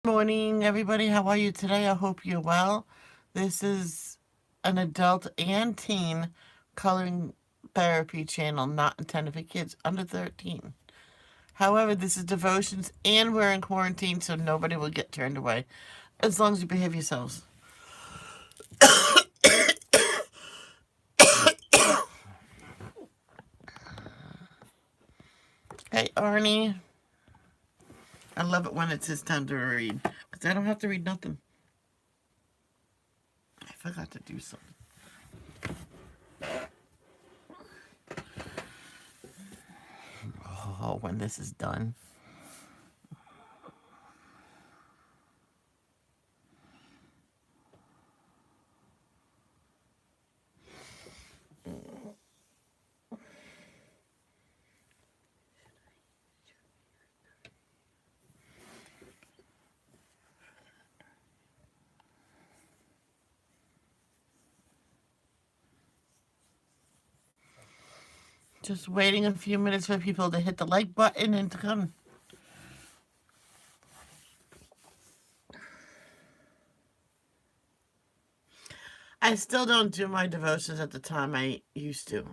Morning, everybody. How are you today? I hope you're well. This is an adult and teen coloring therapy channel not intended for kids under 13. However, this is devotions and we're in quarantine, so nobody will get turned away as long as you behave yourselves. Hey, Arnie. I love it when it's his time to read because I don't have to read nothing. I forgot to do something. Oh, when this is done. Just waiting a few minutes for people to hit the like button and to come. I still don't do my devotions at the time I used to.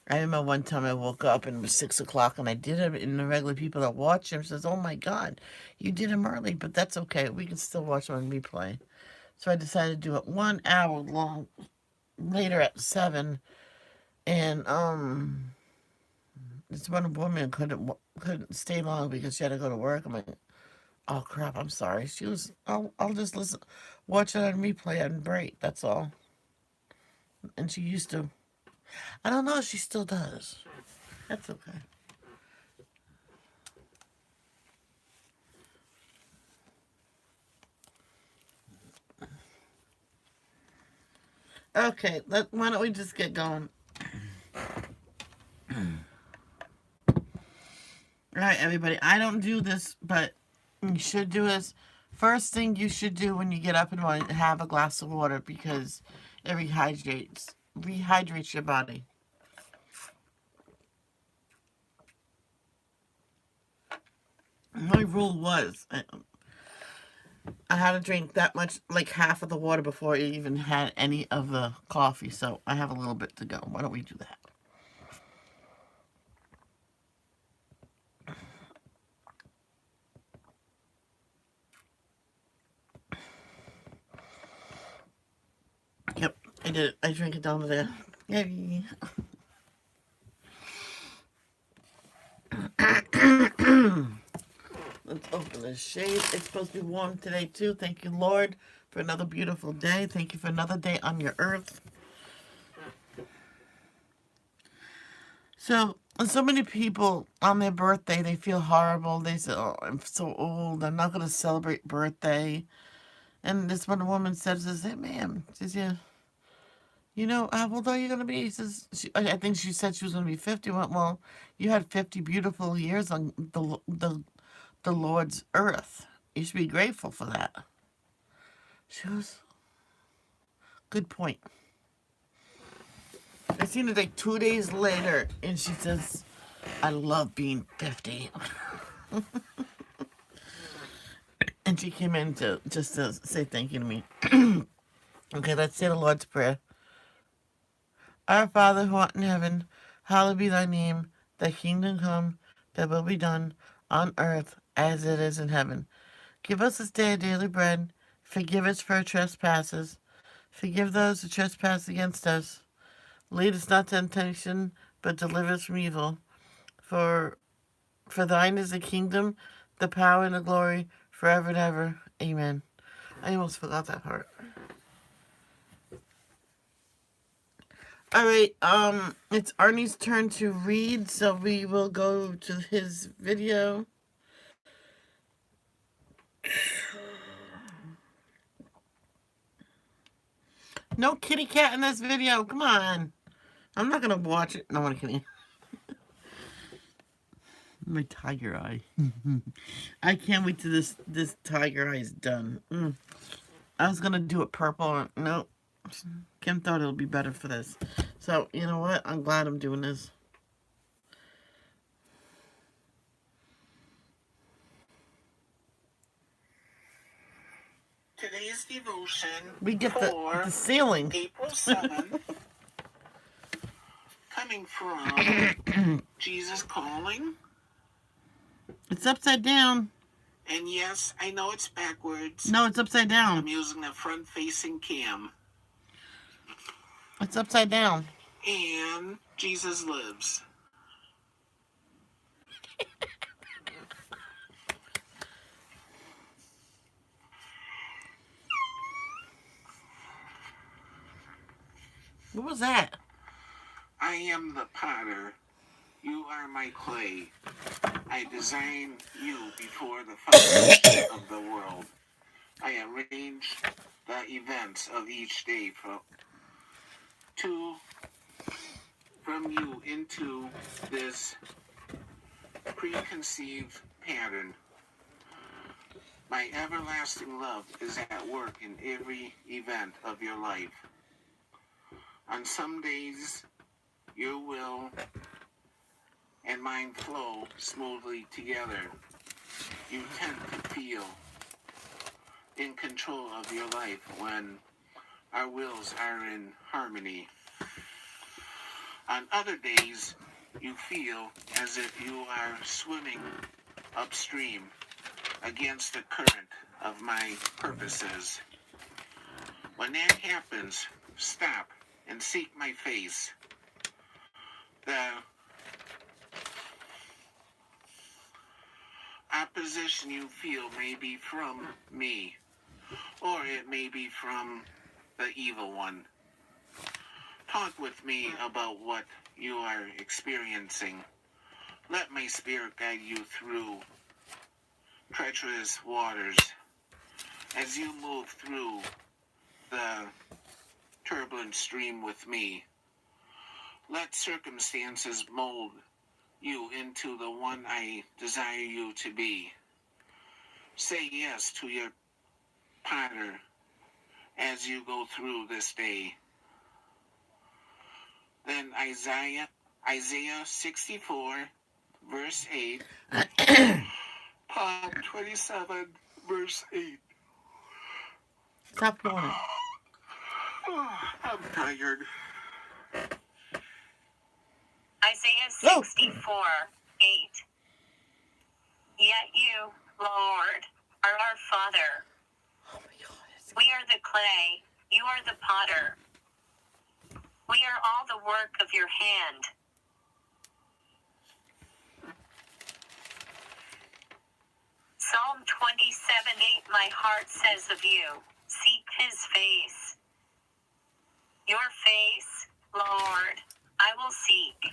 I remember one time I woke up and it was 6 o'clock and I did it, and the regular people that watch him says, "Oh my God, you did him early," but that's okay. We can still watch him on replay. So I decided to do it 1 hour long later at 7, and this one woman couldn't stay long because she had to go to work. I'm like, oh crap, I'm sorry. She was, I'll just listen, watch it on replay on break. That's all. And she used to. I don't know if she still does. That's okay. Okay, why don't we just get going? All right, everybody. I don't do this, but you should do this. First thing you should do when you get up in the morning, have a glass of water because it rehydrates your body. My rule was I had to drink that much, like half of the water before I even had any of the coffee. So I have a little bit to go. Why don't we do that? Yep, I did it. I drink it down to there. Yay. Let's open the shade. It's supposed to be warm today too. Thank you, Lord, for another beautiful day. Thank you for another day on your earth. So many people on their birthday, they feel horrible. They say, "Oh, I'm so old. I'm not going to celebrate birthday." And this one woman says, "Hey, ma'am," she says, "Yeah, how old are you going to be?" He says, I think she said she was going to be 50. Well, you had 50 beautiful years on the Lord's earth. You should be grateful for that. She goes, good point. I seen it like 2 days later, and she says, "I love being 50." And she came in just to say thank you to me. Okay, let's say the Lord's Prayer. Our Father who art in heaven, hallowed be thy name. Thy kingdom come, thy will be done, on earth as it is in heaven. Give us this day our daily bread. Forgive us for our trespasses. Forgive those who trespass against us. Lead us not to temptation, but deliver us from evil. For for thine is the kingdom, the power, and the glory, forever and ever. Amen. I almost forgot that part. All right, it's Arnie's turn to read, so we will go to his video. No kitty cat in this video. Come on. I'm not gonna watch it. No, I'm kidding. My tiger eye. I can't wait till this tiger eye is done. I was gonna do it purple. Nope. Kim thought it would be better for this. So, you know what? I'm glad I'm doing this. today's devotion We get for the ceiling. April 7th, coming from Jesus Calling. It's upside down. And yes, I know it's backwards. No, it's upside down. I'm using the front-facing cam. It's upside down. And Jesus lives. What was that? I am the potter. You are my clay. I designed you before the foundation of the world. I arrange the events of each day from you into this preconceived pattern. My everlasting love is at work in every event of your life. On some days, your will and mine flow smoothly together. You tend to feel in control of your life when our wills are in harmony. On other days, you feel as if you are swimming upstream against the current of my purposes. When that happens, stop and seek my face. The opposition you feel may be from me, or it may be from the evil one. Talk with me about what you are experiencing. Let my spirit guide you through treacherous waters as you move through the turbulent stream with me. Let circumstances mold you into the one I desire you to be. Say yes to your potter as you go through this day. Then Isaiah 64, verse 8, Psalm 27, verse 8. Stop doing it. I'm tired. Isaiah 64, 8. Yet you, Lord, are our Father. Oh my God. We are the clay, you are the potter. We are all the work of your hand. Psalm 27, 8. My heart says of you, seek his face. Your face, Lord, I will seek.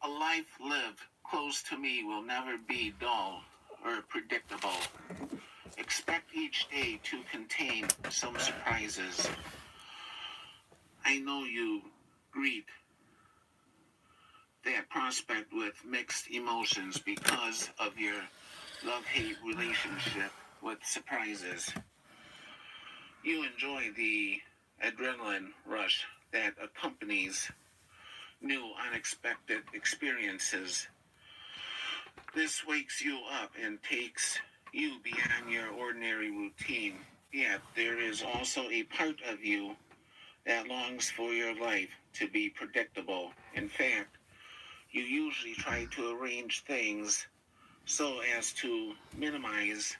A life lived close to me will never be dull or predictable. Expect each day to contain some surprises. I know you greet that prospect with mixed emotions because of your love-hate relationship with surprises. You enjoy the adrenaline rush that accompanies new unexpected experiences. This wakes you up and takes you beyond your ordinary routine. Yet there is also a part of you that longs for your life to be predictable. In fact, you usually try to arrange things so as to minimize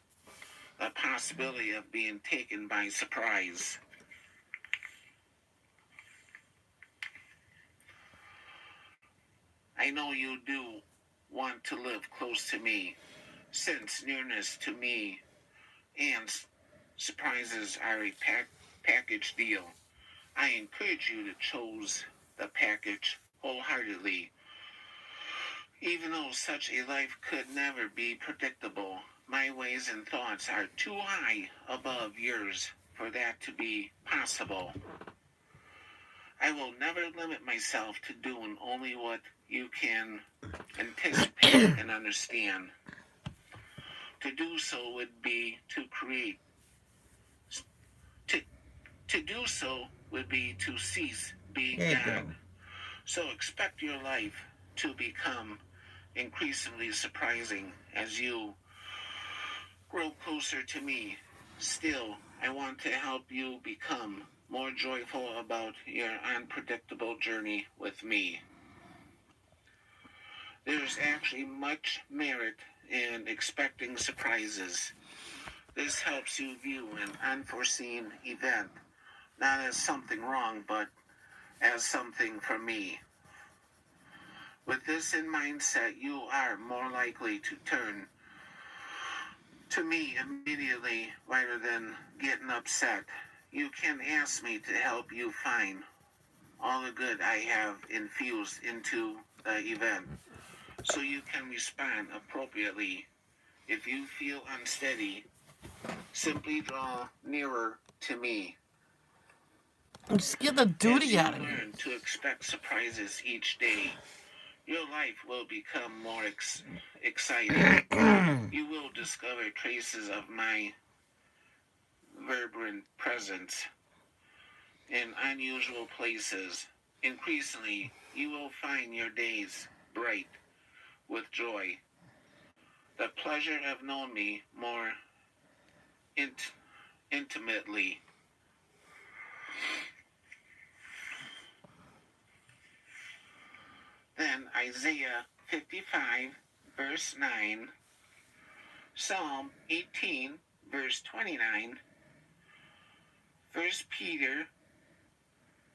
the possibility of being taken by surprise. I know you do want to live close to me, since nearness to me and surprises are a package deal. I encourage you to choose the package wholeheartedly. Even though such a life could never be predictable, my ways and thoughts are too high above yours for that to be possible. I will never limit myself to doing only what you can anticipate and understand. To do so would be to do so would be to cease being God. So expect your life to become increasingly surprising as you grow closer to me. Still, I want to help you become more joyful about your unpredictable journey with me. There's actually much merit in expecting surprises. This helps you view an unforeseen event not as something wrong, but as something for me. With this in mindset, you are more likely to turn to me immediately rather than getting upset. You can ask me to help you find all the good I have infused into the event so you can respond appropriately. If you feel unsteady, simply draw nearer to me. Just get the duty out of As you me. learn to expect surprises each day, your life will become more exciting. You will discover traces of my vibrant presence in unusual places. Increasingly, you will find your days bright with joy. The pleasure of knowing me more intimately. Then Isaiah 55, verse 9, Psalm 18, verse 29, 1 Peter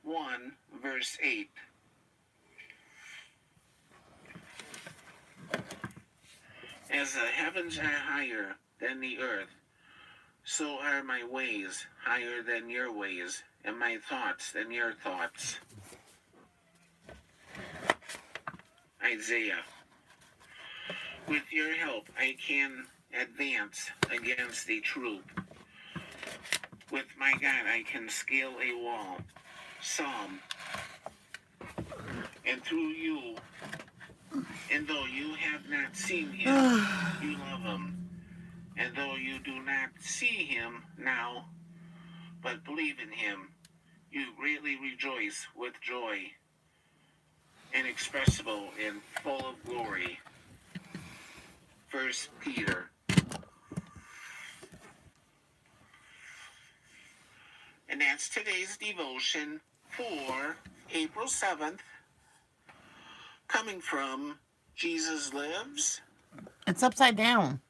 1, verse 8. As the heavens are higher than the earth, so are my ways higher than your ways, and my thoughts than your thoughts. Isaiah. With your help, I can advance against a troop. With my God, I can scale a wall. Psalm. And through you, and though you have not seen him, you love him. And though you do not see him now, but believe in him, you greatly rejoice with joy, inexpressible and full of glory. 1 Peter. And that's today's devotion for April 7th, coming from Jesus Lives. It's upside down.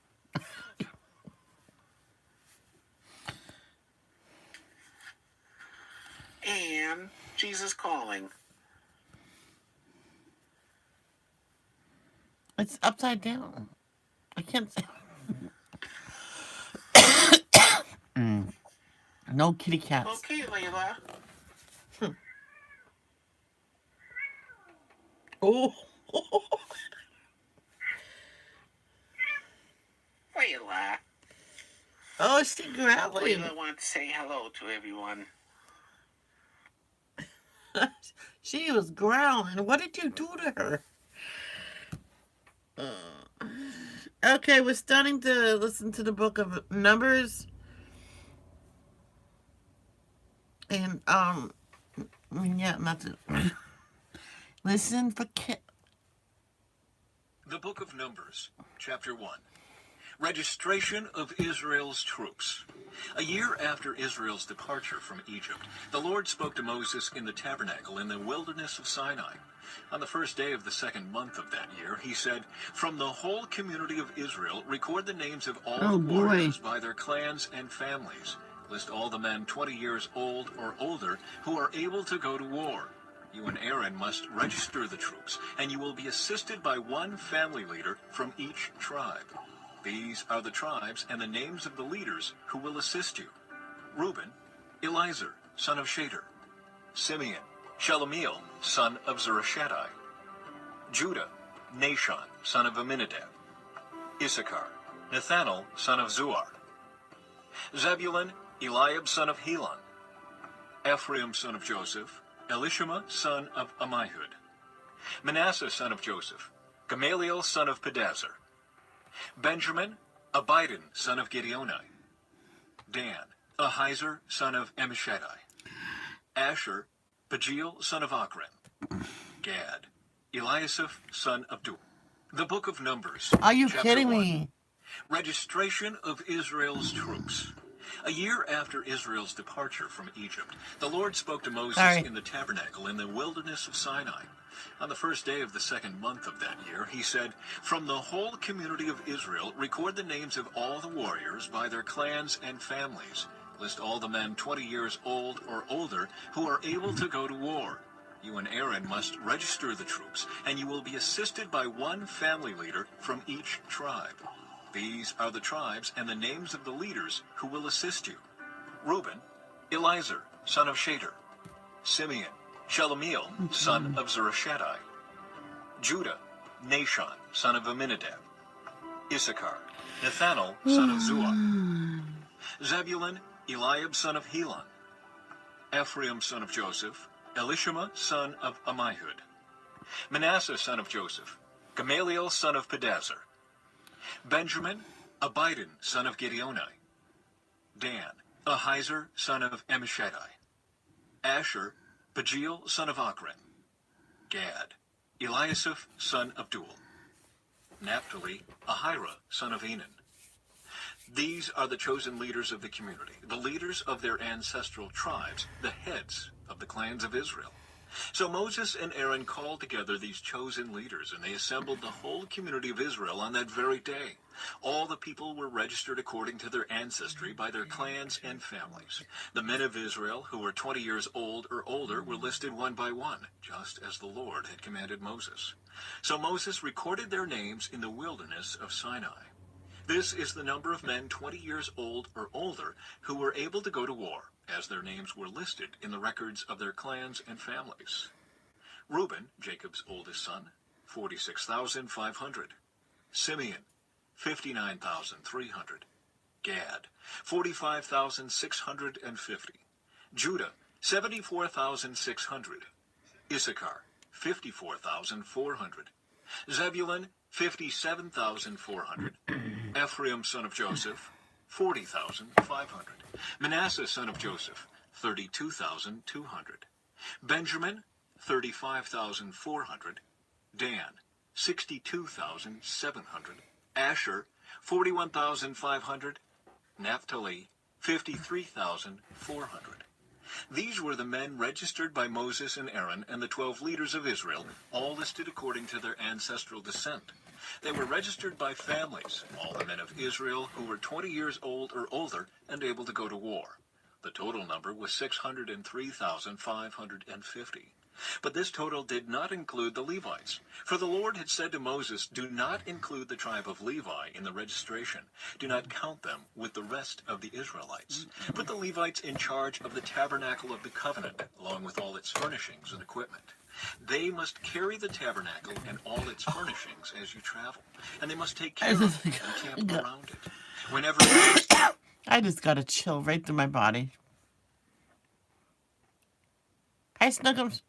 And Jesus Calling. It's upside down. I can't say. No kitty cats. Okay, Layla. Oh. Layla. Oh, she growling. Layla wants to say hello to everyone. She was growling. What did you do to her? Okay, we're starting to listen to the book of Numbers. And, yeah, not to. Listen for The Book of Numbers, Chapter 1. Registration of Israel's troops. A year after Israel's departure from Egypt, the Lord spoke to Moses in the tabernacle in the wilderness of Sinai. On the first day of the second month of that year, he said, "From the whole community of Israel, record the names of all the warriors by their clans and families. List all the men 20 years old or older who are able to go to war. You and Aaron must register the troops, and you will be assisted by one family leader from each tribe. These are the tribes and the names of the leaders who will assist you. Reuben, Elizur, son of Shader. Simeon, Shelomiel, son of Zurishaddai. Judah, Nashon, son of Amminadab. Issachar, Nathanael, son of Zuar. Zebulun, Eliab, son of Helon. Ephraim, son of Joseph. Elishama, son of Ammihud. Manasseh, son of Joseph. Gamaliel, son of Pedazur. Benjamin, Abidan, son of Gideoni. Dan, Ahizar, son of Ammishaddai. Asher, Pagiel, son of Achran. Gad, Eliasaph, son of Du. The Book of Numbers. Are you Chapter kidding 1. me? Registration of Israel's troops. A year after Israel's departure from Egypt, the Lord spoke to Moses Sorry. in the tabernacle in the wilderness of Sinai. On the first day of the second month of that year, he said, "From the whole community of Israel, record the names of all the warriors by their clans and families. List all the men 20 years old or older who are able to go to war. You and Aaron must register the troops, and you will be assisted by one family leader from each tribe. These are the tribes and the names of the leaders who will assist you. Reuben, Elizur, son of Shader. Simeon, Shelomiel, son of Zurishaddai. Judah, Nashon, son of Amminadab. Issachar, Nathanael, son of Zuar. Zebulun, Eliab, son of Helon. Ephraim, son of Joseph. Elishama, son of Ammihud. Manasseh, son of Joseph. Gamaliel, son of Pedazur. Benjamin, Abidin, son of Gideoni. Dan, Ahizar, son of Ammishaddai. Asher, Pagiel, son of Achran. Gad, Eliasaph, son of Duel. Naphtali, Ahira, son of Enan. These are the chosen leaders of the community, the leaders of their ancestral tribes, the heads of the clans of Israel. So Moses and Aaron called together these chosen leaders, and they assembled the whole community of Israel on that very day. All the people were registered according to their ancestry by their clans and families. The men of Israel who were 20 years old or older were listed one by one, just as the Lord had commanded Moses. So Moses recorded their names in the wilderness of Sinai. This is the number of men 20 years old or older who were able to go to war, as their names were listed in the records of their clans and families. Reuben, Jacob's oldest son, 46,500. Simeon, 59,300. Gad, 45,650. Judah, 74,600. Issachar, 54,400. Zebulun, 57,400. Ephraim, son of Joseph, 40,500. Manasseh, son of Joseph, 32,200. Benjamin, 35,400. Dan, 62,700. Asher, 41,500. Naphtali, 53,400. These were the men registered by Moses and Aaron and the 12 leaders of Israel, all listed according to their ancestral descent. They were registered by families, all the men of Israel who were 20 years old or older and able to go to war. The total number was 603,550. But this total did not include the Levites. For the Lord had said to Moses, "Do not include the tribe of Levi in the registration. Do not count them with the rest of the Israelites. Put the Levites in charge of the tabernacle of the covenant, along with all its furnishings and equipment. They must carry the tabernacle and all its furnishings as you travel, and they must take care of it and camp around it. Whenever it is I just got a chill right through my body. Hi, Snuggums.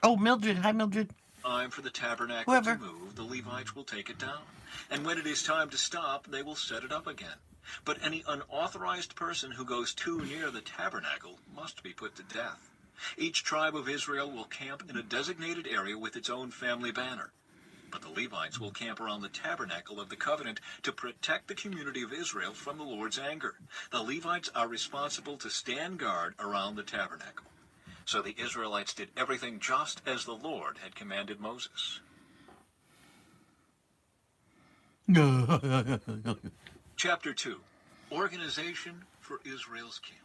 Oh, Mildred. Hi, Mildred. time for the tabernacle Whoever. to move, the Levites will take it down. And when it is time to stop, they will set it up again. But any unauthorized person who goes too near the tabernacle must be put to death. Each tribe of Israel will camp in a designated area with its own family banner. But the Levites will camp around the tabernacle of the covenant to protect the community of Israel from the Lord's anger. The Levites are responsible to stand guard around the tabernacle. So the Israelites did everything just as the Lord had commanded Moses. Chapter 2. Organization for Israel's camp.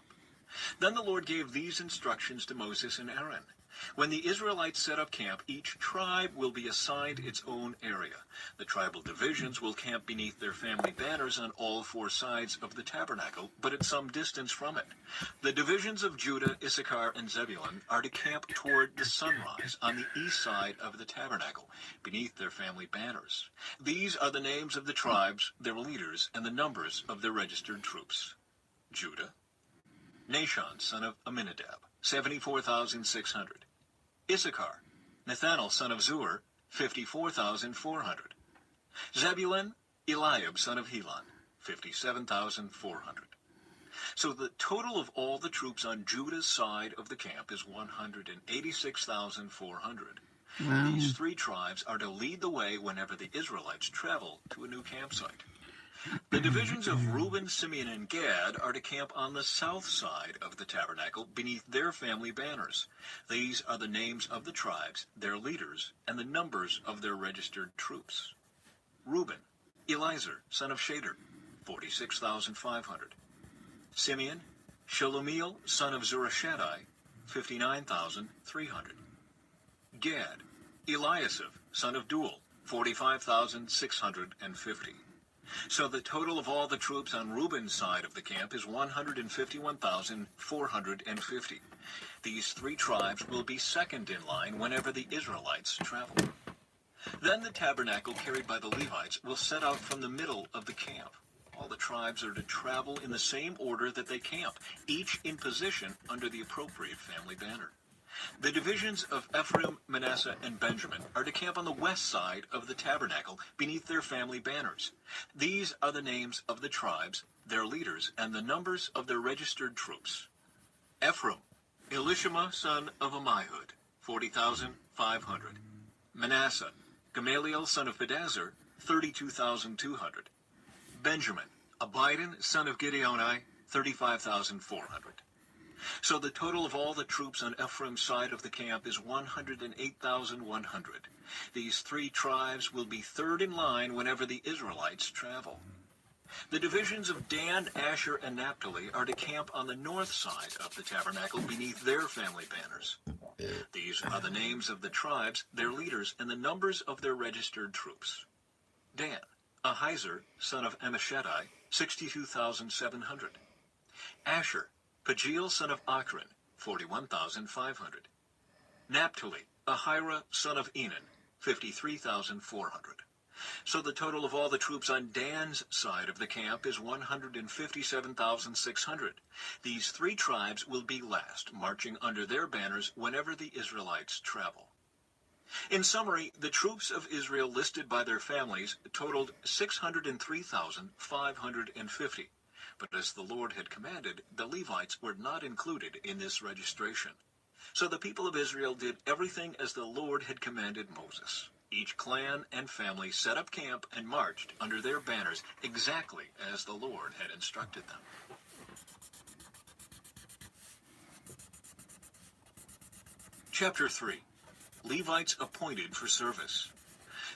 Then the Lord gave these instructions to Moses and Aaron. When the Israelites set up camp, each tribe will be assigned its own area. The tribal divisions will camp beneath their family banners on all four sides of the tabernacle, but at some distance from it. The divisions of Judah, Issachar, and Zebulun are to camp toward the sunrise on the east side of the tabernacle, beneath their family banners. These are the names of the tribes, their leaders, and the numbers of their registered troops. Judah, Nashon, son of Amminadab, 74,600. Issachar, Nathanael, son of Zuar, 54,400. Zebulun, Eliab, son of Helon, 57,400. So the total of all the troops on Judah's side of the camp is 186,400. Wow. These three tribes are to lead the way whenever the Israelites travel to a new campsite. The divisions of Reuben, Simeon, and Gad are to camp on the south side of the tabernacle beneath their family banners. These are the names of the tribes, their leaders, and the numbers of their registered troops. Reuben, Elizur, son of Shader, 46,500. Simeon, Shelumiel, son of Zurishaddai, 59,300. Gad, Eliasaph, son of Duel, 45,650. So the total of all the troops on Reuben's side of the camp is 151,450. These three tribes will be second in line whenever the Israelites travel. Then the tabernacle carried by the Levites will set out from the middle of the camp. All the tribes are to travel in the same order that they camp, each in position under the appropriate family banner. The divisions of Ephraim, Manasseh, and Benjamin are to camp on the west side of the tabernacle beneath their family banners. These are the names of the tribes, their leaders, and the numbers of their registered troops. Ephraim, Elishama, son of Ammihud, 40,500. Manasseh, Gamaliel, son of Pedazur, 32,200. Benjamin, Abidan, son of Gideoni, 35,400. So the total of all the troops on Ephraim's side of the camp is 108,100. These three tribes will be third in line whenever the Israelites travel. The divisions of Dan, Asher, and Naphtali are to camp on the north side of the tabernacle beneath their family banners. These are the names of the tribes, their leaders, and the numbers of their registered troops. Dan, Ahizur, son of Ammishaddai, 62,700. Asher, Pagiel, son of Akron, 41,500. Naphtali, Ahira, son of Enan, 53,400. So the total of all the troops on Dan's side of the camp is 157,600. These three tribes will be last, marching under their banners whenever the Israelites travel. In summary, the troops of Israel listed by their families totaled 603,550. But as the Lord had commanded, the Levites were not included in this registration. So the people of Israel did everything as the Lord had commanded Moses. Each clan and family set up camp and marched under their banners exactly as the Lord had instructed them. Chapter 3. Levites appointed for service.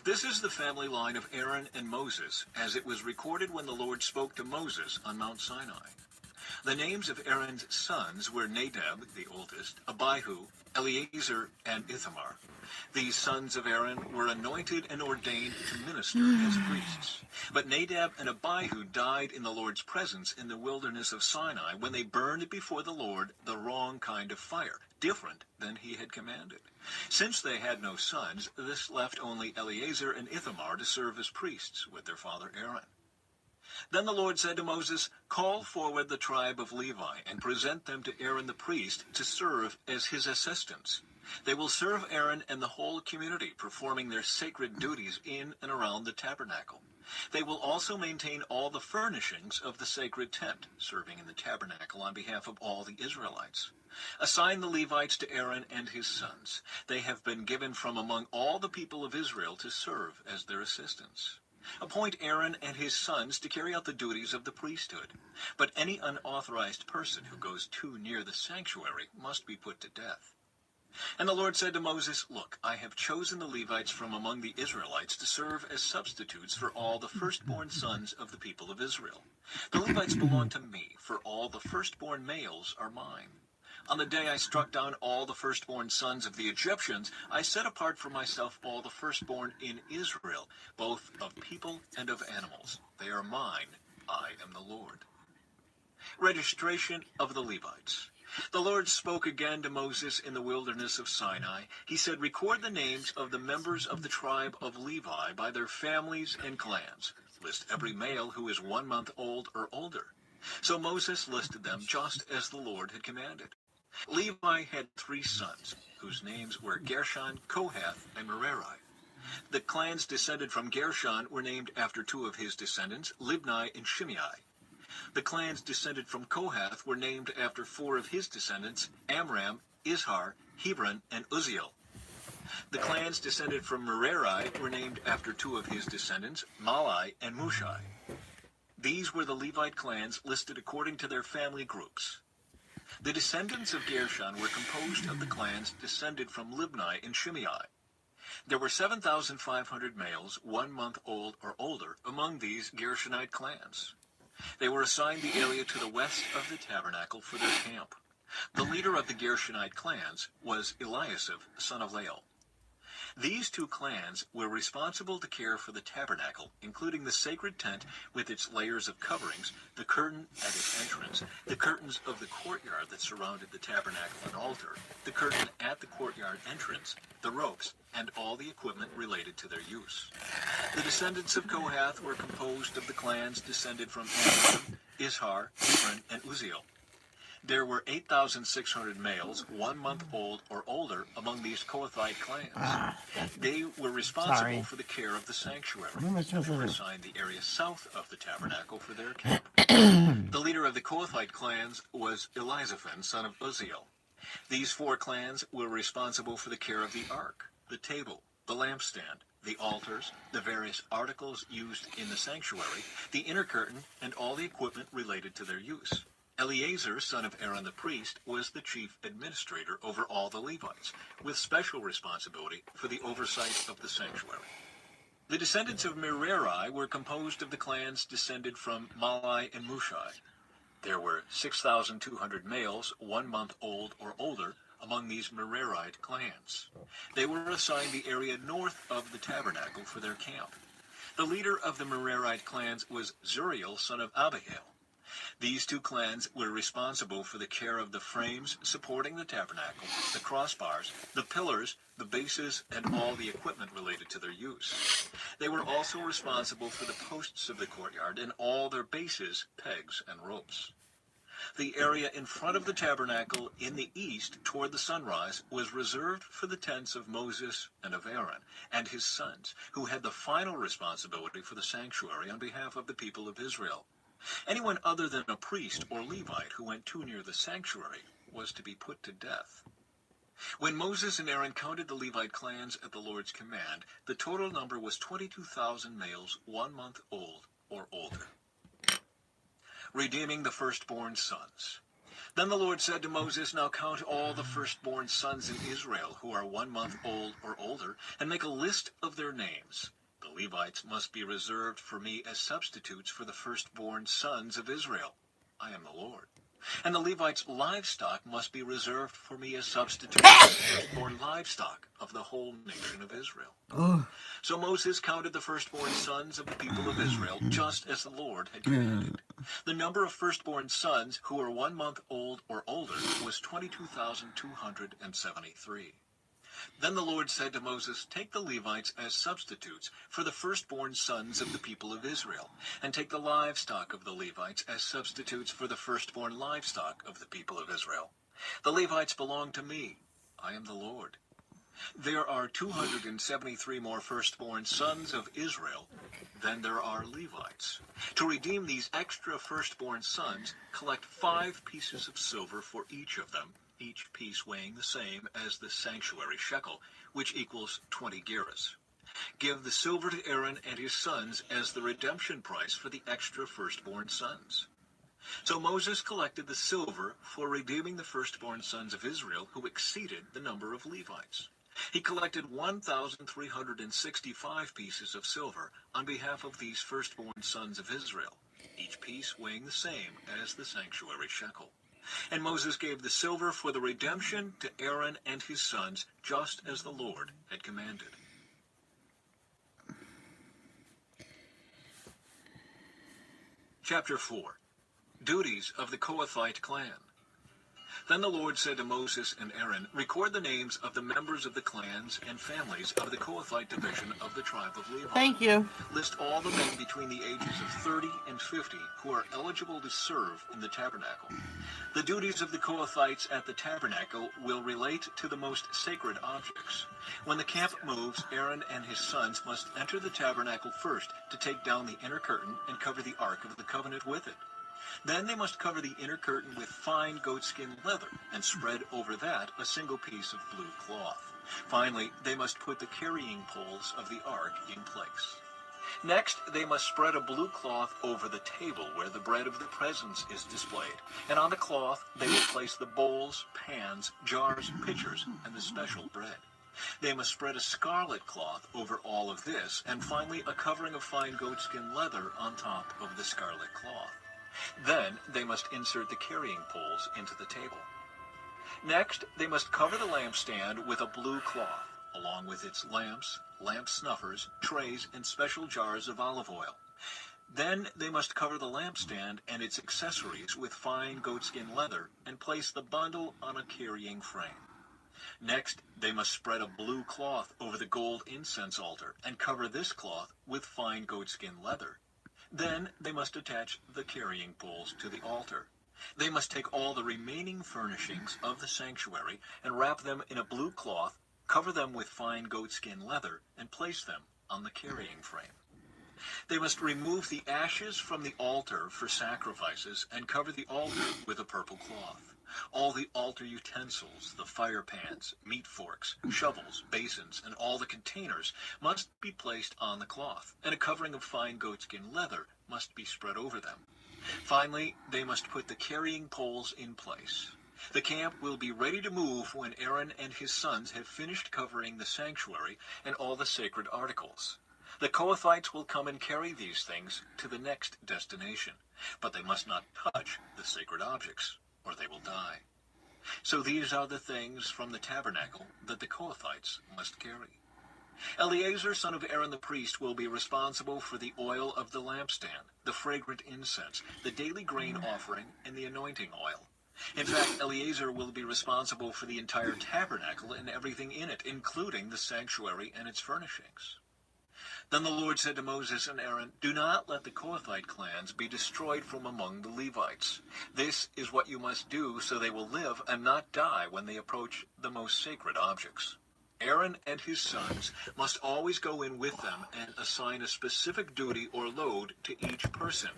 This is the family line of Aaron and Moses, as it was recorded when the Lord spoke to Moses on Mount Sinai. The names of Aaron's sons were Nadab, the oldest, Abihu, Eleazar, and Ithamar. These sons of Aaron were anointed and ordained to minister as priests. But Nadab and Abihu died in the Lord's presence in the wilderness of Sinai when they burned before the Lord the wrong kind of fire, different than he had commanded. Since they had no sons, this left only Eleazar and Ithamar to serve as priests with their father Aaron. Then the Lord said to Moses, "Call forward the tribe of Levi and present them to Aaron the priest to serve as his assistants. They will serve Aaron and the whole community, performing their sacred duties in and around the tabernacle. They will also maintain all the furnishings of the sacred tent, serving in the tabernacle on behalf of all the Israelites. Assign the Levites to Aaron and his sons. They have been given from among all the people of Israel to serve as their assistants. Appoint Aaron and his sons to carry out the duties of the priesthood. But any unauthorized person who goes too near the sanctuary must be put to death." And the Lord said to Moses, "Look, I have chosen the Levites from among the Israelites to serve as substitutes for all the firstborn sons of the people of Israel. The Levites belong to me, for all the firstborn males are mine. On the day I struck down all the firstborn sons of the Egyptians, I set apart for myself all the firstborn in Israel, both of people and of animals. They are mine. I am the Lord." Registration of the Levites. The Lord spoke again to Moses in the wilderness of Sinai. He said, "Record the names of the members of the tribe of Levi by their families and clans. List every male who is 1 month old or older." So Moses listed them just as the Lord had commanded. Levi had 3 sons, whose names were Gershon, Kohath, and Merari. The clans descended from Gershon were named after 2 of his descendants, Libni and Shimei. The clans descended from Kohath were named after 4 of his descendants, Amram, Izhar, Hebron, and Uzziel. The clans descended from Merari were named after two of his descendants, Malai and Mushai. These were the Levite clans listed according to their family groups. The descendants of Gershon were composed of the clans descended from Libni and Shimei. There were 7,500 males 1 month old or older among these Gershonite clans. They were assigned the area to the west of the tabernacle for their camp. The leader of the Gershonite clans was Eliasaph, son of Lael. These two clans were responsible to care for the tabernacle, including the sacred tent with its layers of coverings, the curtain at its entrance, the curtains of the courtyard that surrounded the tabernacle and altar, the curtain at the courtyard entrance, the ropes, and all the equipment related to their use. The descendants of Kohath were composed of the clans descended from Amram, Izhar, Hebron, and Uzziel. There were 8,600 males 1 month old or older among these Kohathite clans. They were responsible for the care of the sanctuary. They were assigned the area south of the tabernacle for their camp. The leader of the Kohathite clans was Elizaphan, son of Uzziel. These 4 clans were responsible for the care of the ark, the table, the lampstand, the altars, the various articles used in the sanctuary, the inner curtain, and all the equipment related to their use. Eleazar, son of Aaron the priest, was the chief administrator over all the Levites, with special responsibility for the oversight of the sanctuary. The descendants of Merari were composed of the clans descended from Malai and Mushai. There were 6,200 males 1 month old or older among these Merarite clans. They were assigned the area north of the tabernacle for their camp. The leader of the Merarite clans was Zuriel, son of Abihail. These two clans were responsible for the care of the frames supporting the tabernacle, the crossbars, the pillars, the bases, and all the equipment related to their use. They were also responsible for the posts of the courtyard and all their bases, pegs, and ropes. The area in front of the tabernacle in the east toward the sunrise was reserved for the tents of Moses and of Aaron and his sons, who had the final responsibility for the sanctuary on behalf of the people of Israel. Anyone other than a priest or Levite who went too near the sanctuary was to be put to death. When Moses and Aaron counted the Levite clans at the Lord's command, the total number was 22,000 males 1 month old or older. Redeeming the firstborn sons. Then the Lord said to Moses, "Now count all the firstborn sons in Israel who are 1 month old or older, and make a list of their names. The Levites must be reserved for me as substitutes for the firstborn sons of Israel. I am the Lord. And the Levites' livestock must be reserved for me as substitutes for the firstborn livestock of the whole nation of Israel." So Moses counted the firstborn sons of the people of Israel, just as the Lord had commanded. The number of firstborn sons who were 1 month old or older was 22,273. Then the Lord said to Moses, "Take the Levites as substitutes for the firstborn sons of the people of Israel, and take the livestock of the Levites as substitutes for the firstborn livestock of the people of Israel. The Levites belong to me. I am the Lord. There are 273 more firstborn sons of Israel than there are Levites. To redeem these extra firstborn sons, collect 5 pieces of silver for each of them, each piece weighing the same as the sanctuary shekel, which equals 20 gerahs. Give the silver to Aaron and his sons as the redemption price for the extra firstborn sons." So Moses collected the silver for redeeming the firstborn sons of Israel who exceeded the number of Levites. He collected 1,365 pieces of silver on behalf of these firstborn sons of Israel, each piece weighing the same as the sanctuary shekel. And Moses gave the silver for the redemption to Aaron and his sons, just as the Lord had commanded. Chapter 4. Duties of the Kohathite clan. Then the Lord said to Moses and Aaron, "Record the names of the members of the clans and families of the Kohathite division of the tribe of Levi. Thank you. List all the men between the ages of 30 and 50 who are eligible to serve in the tabernacle. The duties of the Kohathites at the tabernacle will relate to the most sacred objects. When the camp moves, Aaron and his sons must enter the tabernacle first to take down the inner curtain and cover the Ark of the Covenant with it. Then they must cover the inner curtain with fine goatskin leather and spread over that a single piece of blue cloth. Finally, they must put the carrying poles of the ark in place. Next, they must spread a blue cloth over the table where the bread of the presence is displayed, and on the cloth they will place the bowls, pans, jars, pitchers, and the special bread. They must spread a scarlet cloth over all of this, and finally a covering of fine goatskin leather on top of the scarlet cloth. Then they must insert the carrying poles into the table. Next, they must cover the lampstand with a blue cloth, along with its lamps, lamp snuffers, trays, and special jars of olive oil. Then they must cover the lampstand and its accessories with fine goatskin leather and place the bundle on a carrying frame. Next, they must spread a blue cloth over the gold incense altar and cover this cloth with fine goatskin leather. Then they must attach the carrying poles to the altar. They must take all the remaining furnishings of the sanctuary and wrap them in a blue cloth, cover them with fine goatskin leather, and place them on the carrying frame. They must remove the ashes from the altar for sacrifices and cover the altar with a purple cloth. All the altar utensils, the fire pans, meat forks, shovels, basins, and all the containers must be placed on the cloth, and a covering of fine goatskin leather must be spread over them. Finally, they must put the carrying poles in place. The camp will be ready to move when Aaron and his sons have finished covering the sanctuary and all the sacred articles. The Kohathites will come and carry these things to the next destination, but they must not touch the sacred objects, or they will die. So these are the things from the tabernacle that the Kohathites must carry. Eleazar, son of Aaron the priest, will be responsible for the oil of the lampstand, the fragrant incense, the daily grain offering, and the anointing oil. In fact, Eleazar will be responsible for the entire tabernacle and everything in it, including the sanctuary and its furnishings. Then the Lord said to Moses and Aaron, "Do not let the Kohathite clans be destroyed from among the Levites. This is what you must do so they will live and not die when they approach the most sacred objects. Aaron and his sons must always go in with them and assign a specific duty or load to each person.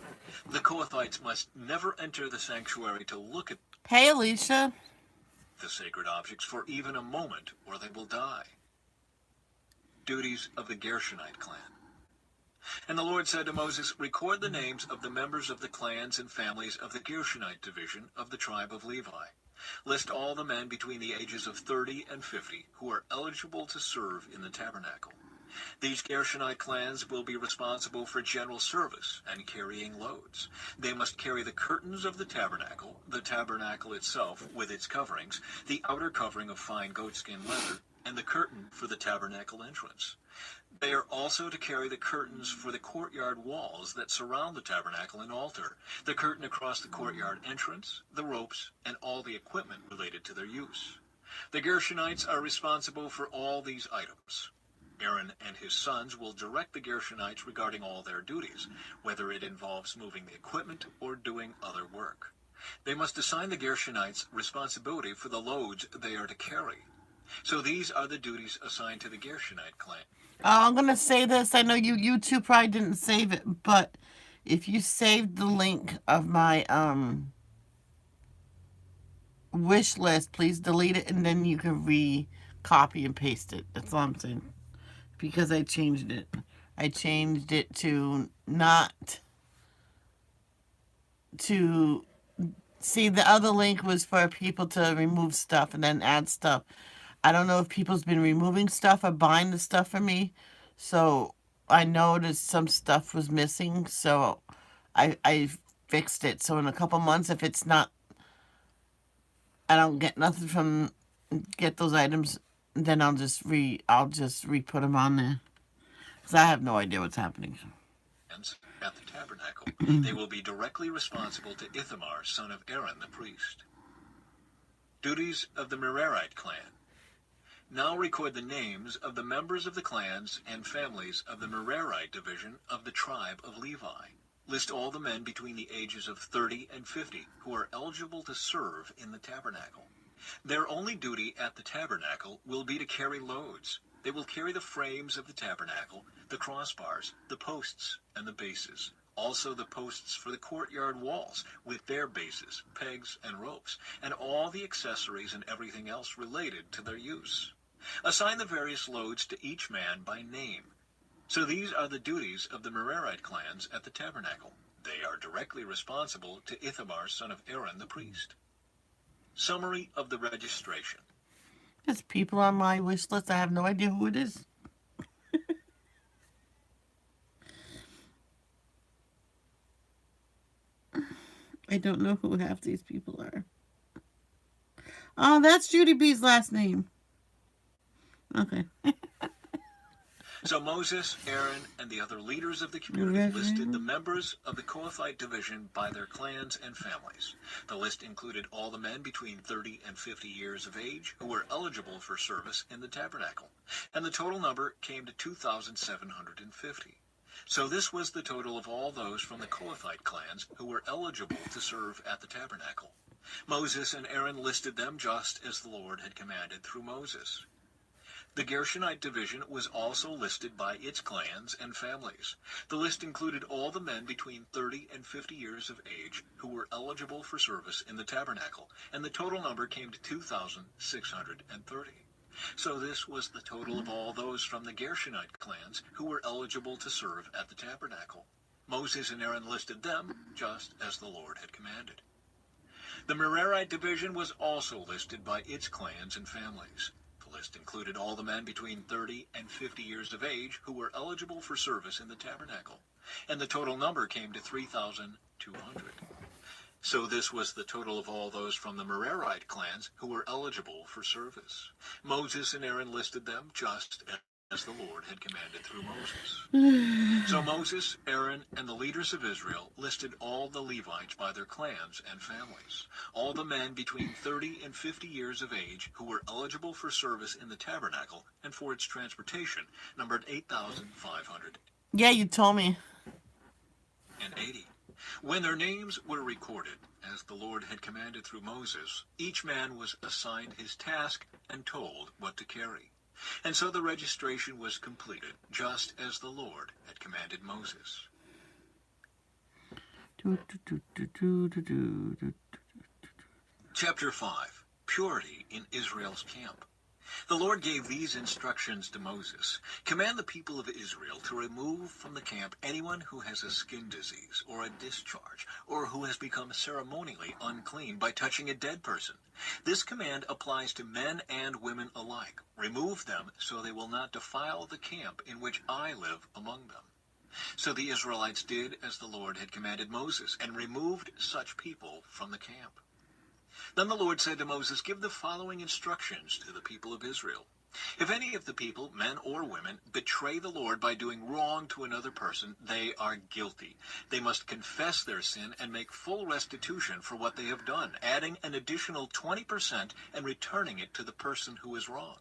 The Kohathites must never enter the sanctuary to look at Hey, Alicia. the sacred objects for even a moment, or they will die." Duties of the Gershonite clan. And the Lord said to Moses, "Record the names of the members of the clans and families of the Gershonite division of the tribe of Levi. List all the men between the ages of 30 and 50 who are eligible to serve in the tabernacle. These Gershonite clans will be responsible for general service and carrying loads. They must carry the curtains of the tabernacle itself with its coverings, the outer covering of fine goatskin leather, and the curtain for the tabernacle entrance. They are also to carry the curtains for the courtyard walls that surround the tabernacle and altar, the curtain across the courtyard entrance, the ropes, and all the equipment related to their use. The Gershonites are responsible for all these items. Aaron and his sons will direct the Gershonites regarding all their duties, whether it involves moving the equipment or doing other work. They must assign the Gershonites responsibility for the loads they are to carry. So these are the duties assigned to the Gershonite clan. I'm going to say this. I know you two probably didn't save it, but if you saved the link of my wish list, please delete it and then you can copy and paste it. That's all I'm saying. Because I changed it. I changed it to not to see, the other link was for people to remove stuff and then add stuff. I don't know if people's been removing stuff or buying the stuff for me. So I noticed some stuff was missing. So I fixed it. So in a couple months, if it's not, I don't get nothing from, get those items, then I'll just re-put them on there. Because I have no idea what's happening. At the tabernacle, they will be directly responsible to Ithamar, son of Aaron the priest. Duties of the Merarite clan. Now record the names of the members of the clans and families of the Merarite division of the tribe of Levi. List all the men between the ages of 30 and 50 who are eligible to serve in the tabernacle. Their only duty at the tabernacle will be to carry loads. They will carry the frames of the tabernacle, the crossbars, the posts, and the bases. Also the posts for the courtyard walls with their bases, pegs, and ropes, and all the accessories and everything else related to their use. Assign the various loads to each man by name. So these are the duties of the Merarite clans at the tabernacle. They are directly responsible to Ithamar, son of Aaron, the priest. Summary of the registration. There's people on my wish list. I have no idea who it is. I don't know who half these people are. Oh, that's Judy B's last name. Okay. So Moses, Aaron, and the other leaders of the community listed the members of the Kohathite division by their clans and families. The list included all the men between 30 and 50 years of age who were eligible for service in the tabernacle, and the total number came to 2,750. So this was the total of all those from the Kohathite clans who were eligible to serve at the tabernacle. Moses and Aaron listed them just as the Lord had commanded through Moses. The Gershonite division was also listed by its clans and families. The list included all the men between 30 and 50 years of age who were eligible for service in the tabernacle, and the total number came to 2,630. So this was the total of all those from the Gershonite clans who were eligible to serve at the tabernacle. Moses and Aaron listed them just as the Lord had commanded. The Merarite division was also listed by its clans and families. The list included all the men between 30 and 50 years of age who were eligible for service in the tabernacle, and the total number came to 3,200. So this was the total of all those from the Merarite clans who were eligible for service. Moses and Aaron listed them just as the Lord had commanded through Moses. So Moses, Aaron, and the leaders of Israel listed all the Levites by their clans and families. All the men between 30 and 50 years of age who were eligible for service in the tabernacle and for its transportation numbered 8,580. Yeah, you told me. When their names were recorded, as the Lord had commanded through Moses, each man was assigned his task and told what to carry. And so the registration was completed, just as the Lord had commanded Moses. Chapter 5. Purity in Israel's camp. The Lord gave these instructions to Moses. Command the people of Israel to remove from the camp anyone who has a skin disease or a discharge, or who has become ceremonially unclean by touching a dead person. This command applies to men and women alike. Remove them so they will not defile the camp in which I live among them. So the Israelites did as the Lord had commanded Moses, and removed such people from the camp. Then the Lord said to Moses, give the following instructions to the people of Israel. If any of the people, men or women, betray the Lord by doing wrong to another person, they are guilty. They must confess their sin and make full restitution for what they have done, adding an additional 20% and returning it to the person who is wronged.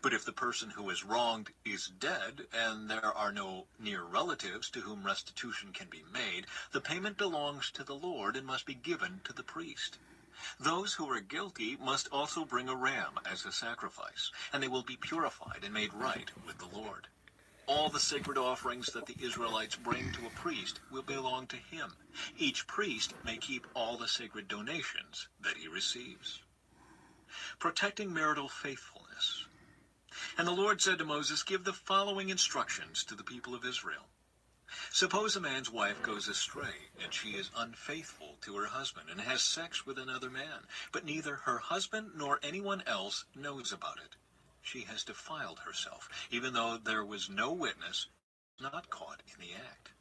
But if the person who is wronged is dead, and there are no near relatives to whom restitution can be made, the payment belongs to the Lord and must be given to the priest. Those who are guilty must also bring a ram as a sacrifice, and they will be purified and made right with the Lord. All the sacred offerings that the Israelites bring to a priest will belong to him. Each priest may keep all the sacred donations that he receives. Protecting marital faithfulness. And the Lord said to Moses, give the following instructions to the people of Israel. Suppose a man's wife goes astray, and she is unfaithful to her husband and has sex with another man, but neither her husband nor anyone else knows about it. She has defiled herself, even though there was no witness, not caught in the act.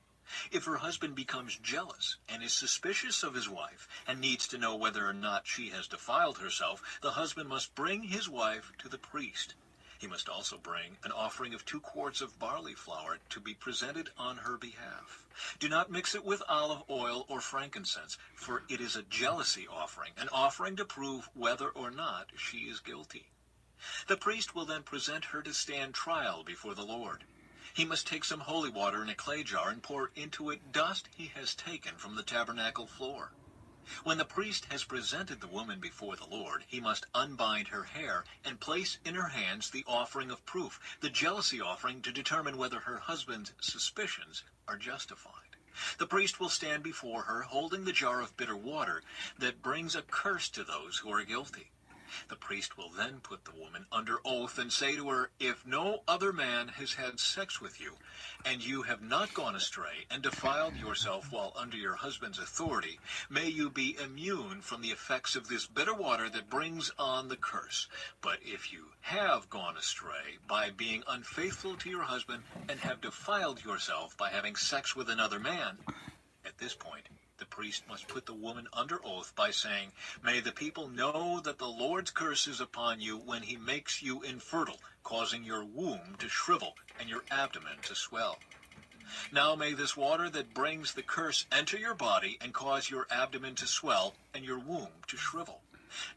If her husband becomes jealous and is suspicious of his wife and needs to know whether or not she has defiled herself, the husband must bring his wife to the priest. He must also bring an offering of 2 quarts of barley flour to be presented on her behalf. Do not mix it with olive oil or frankincense, for it is a jealousy offering, an offering to prove whether or not she is guilty. The priest will then present her to stand trial before the Lord. He must take some holy water in a clay jar and pour into it dust he has taken from the tabernacle floor. When the priest has presented the woman before the Lord, he must unbind her hair and place in her hands the offering of proof, the jealousy offering, to determine whether her husband's suspicions are justified. The priest will stand before her holding the jar of bitter water that brings a curse to those who are guilty. The priest will then put the woman under oath and say to her, "If no other man has had sex with you, and you have not gone astray and defiled yourself while under your husband's authority, may you be immune from the effects of this bitter water that brings on the curse. But if you have gone astray by being unfaithful to your husband and have defiled yourself by having sex with another man," at this point, the priest must put the woman under oath by saying, "May the people know that the Lord's curse is upon you when he makes you infertile, causing your womb to shrivel and your abdomen to swell. Now may this water that brings the curse enter your body and cause your abdomen to swell and your womb to shrivel."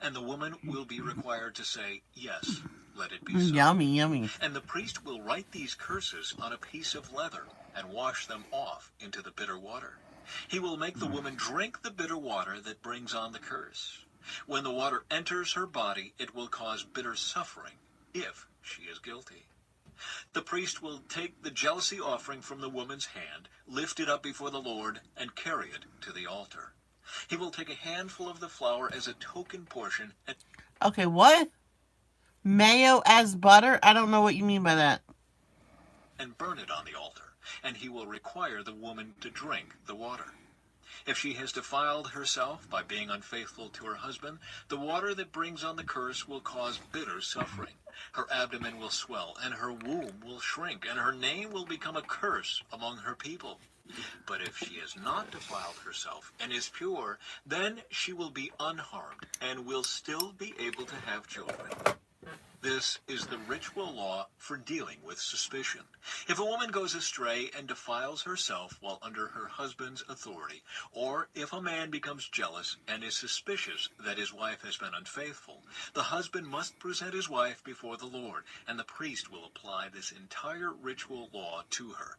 And the woman will be required to say, "Yes, let it be so." Yummy, yummy. And the priest will write these curses on a piece of leather and wash them off into the bitter water. He will make the woman drink the bitter water that brings on the curse. When the water enters her body, it will cause bitter suffering if she is guilty. The priest will take the jealousy offering from the woman's hand, lift it up before the Lord, and carry it to the altar. He will take a handful of the flour as a token portion and Okay, what? Mayo as butter? I don't know what you mean by that. burn it on the altar, and he will require the woman to drink the water. If she has defiled herself by being unfaithful to her husband, the water that brings on the curse will cause bitter suffering. Her abdomen will swell, and her womb will shrink, and her name will become a curse among her people. But if she has not defiled herself and is pure, then she will be unharmed and will still be able to have children. This is the ritual law for dealing with suspicion. If a woman goes astray and defiles herself while under her husband's authority, or if a man becomes jealous and is suspicious that his wife has been unfaithful, the husband must present his wife before the Lord, and the priest will apply this entire ritual law to her.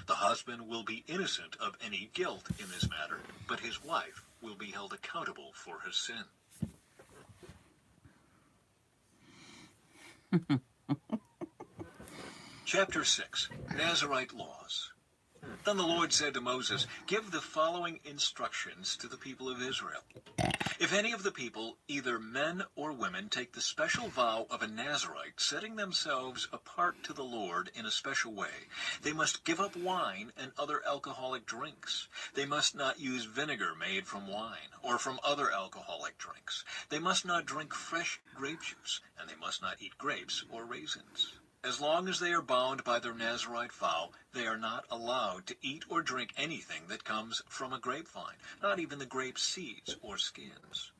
The husband will be innocent of any guilt in this matter, but his wife will be held accountable for her sin. Chapter 6, Nazirite Laws. Then the Lord said to Moses, "Give the following instructions to the people of Israel. If any of the people, either men or women, take the special vow of a Nazirite, setting themselves apart to the Lord in a special way, they must give up wine and other alcoholic drinks. They must not use vinegar made from wine or from other alcoholic drinks. They must not drink fresh grape juice, and they must not eat grapes or raisins. As long as they are bound by their Nazirite vow, they are not allowed to eat or drink anything that comes from a grapevine, not even the grape seeds or skins.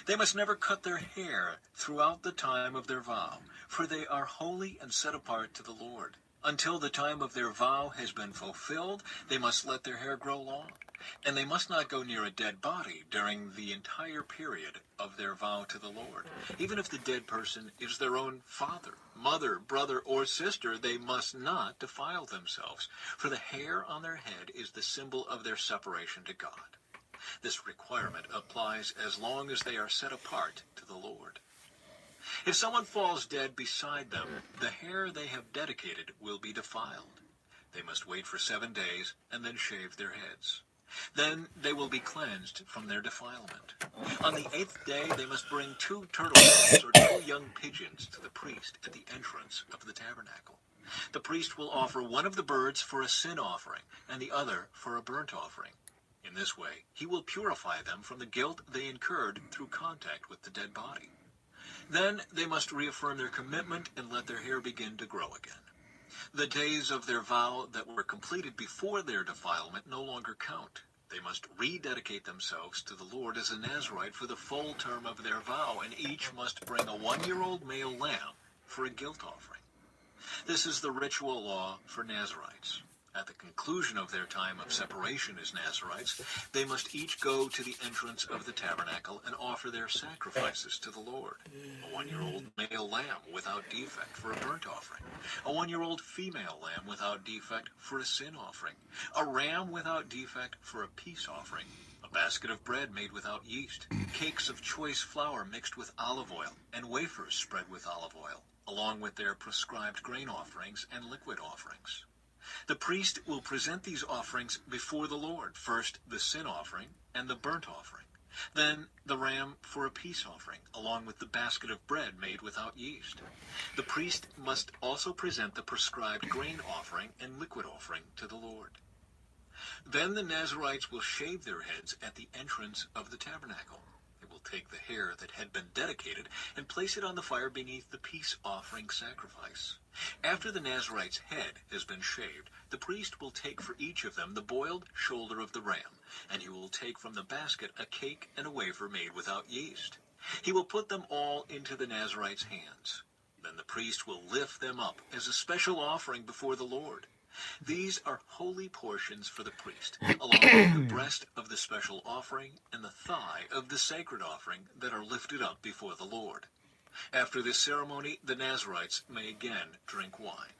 They must never cut their hair throughout the time of their vow, for they are holy and set apart to the Lord. Until the time of their vow has been fulfilled, they must let their hair grow long, and they must not go near a dead body during the entire period of their vow to the Lord. Even if the dead person is their own father, mother, brother, or sister, they must not defile themselves, for the hair on their head is the symbol of their separation to God. This requirement applies as long as they are set apart to the Lord. If someone falls dead beside them, the hair they have dedicated will be defiled. They must wait for 7 days and then shave their heads. Then they will be cleansed from their defilement. On the 8th day, they must bring 2 turtle doves or 2 young pigeons to the priest at the entrance of the tabernacle. The priest will offer one of the birds for a sin offering and the other for a burnt offering. In this way, he will purify them from the guilt they incurred through contact with the dead body. Then they must reaffirm their commitment and let their hair begin to grow again. The days of their vow that were completed before their defilement no longer count. They must rededicate themselves to the Lord as a Nazirite for the full term of their vow, and each must bring a 1-year-old male lamb for a guilt offering. This is the ritual law for Nazirites. At the conclusion of their time of separation as Nazirites, they must each go to the entrance of the tabernacle and offer their sacrifices to the Lord. A 1-year-old male lamb without defect for a burnt offering. A 1-year-old female lamb without defect for a sin offering. A ram without defect for a peace offering. A basket of bread made without yeast. Cakes of choice flour mixed with olive oil, and wafers spread with olive oil, along with their prescribed grain offerings and liquid offerings. The priest will present these offerings before the Lord, first the sin offering and the burnt offering. Then the ram for a peace offering, along with the basket of bread made without yeast. The priest must also present the prescribed grain offering and liquid offering to the Lord. Then the Nazarites will shave their heads at the entrance of the tabernacle. They will take the hair that had been dedicated and place it on the fire beneath the peace offering sacrifice. After the Nazarite's head has been shaved, the priest will take for each of them the boiled shoulder of the ram, and he will take from the basket a cake and a wafer made without yeast. He will put them all into the Nazarite's hands. Then the priest will lift them up as a special offering before the Lord. These are holy portions for the priest, along with the breast of the special offering and the thigh of the sacred offering that are lifted up before the Lord. After this ceremony, the Nazarites may again drink wine.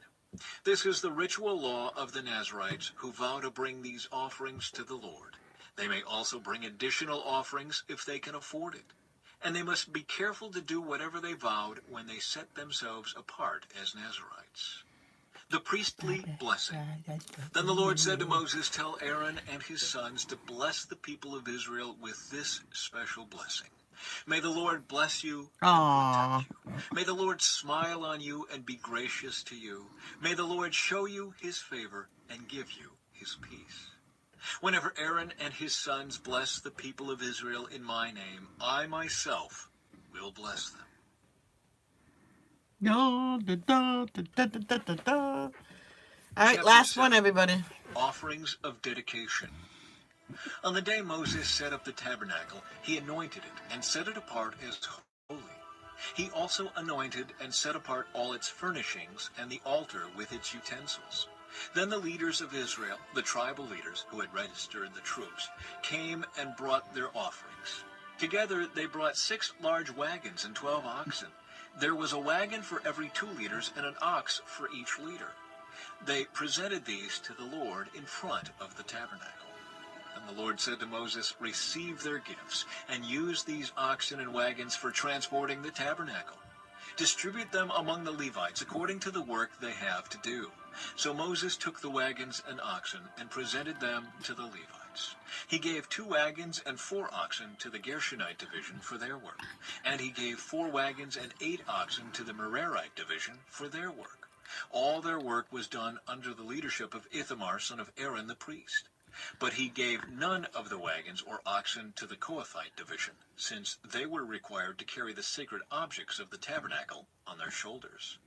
This is the ritual law of the Nazarites who vow to bring these offerings to the Lord. They may also bring additional offerings if they can afford it. And they must be careful to do whatever they vowed when they set themselves apart as Nazarites. The priestly blessing. Then the Lord said to Moses, "Tell Aaron and his sons to bless the people of Israel with this special blessing. May the Lord bless you and protect you. May the Lord smile on you and be gracious to you. May the Lord show you his favor and give you his peace. Whenever Aaron and his sons bless the people of Israel in my name, I myself will bless them." Da, da, da, da, da, da, da, da. All right, Chapter last one, 7. everybody. Offerings of dedication. On the day Moses set up the tabernacle, he anointed it and set it apart as holy. He also anointed and set apart all its furnishings and the altar with its utensils. Then the leaders of Israel, the tribal leaders who had registered the troops, came and brought their offerings. Together they brought 6 large wagons and 12 oxen. There was a wagon for every 2 leaders and an ox for each leader. They presented these to the Lord in front of the tabernacle. And the Lord said to Moses, "Receive their gifts, and use these oxen and wagons for transporting the tabernacle. Distribute them among the Levites according to the work they have to do." So Moses took the wagons and oxen and presented them to the Levites. He gave 2 wagons and 4 oxen to the Gershonite division for their work. And he gave 4 wagons and 8 oxen to the Merarite division for their work. All their work was done under the leadership of Ithamar, son of Aaron the priest. But he gave none of the wagons or oxen to the Kohathite division, since they were required to carry the sacred objects of the tabernacle on their shoulders.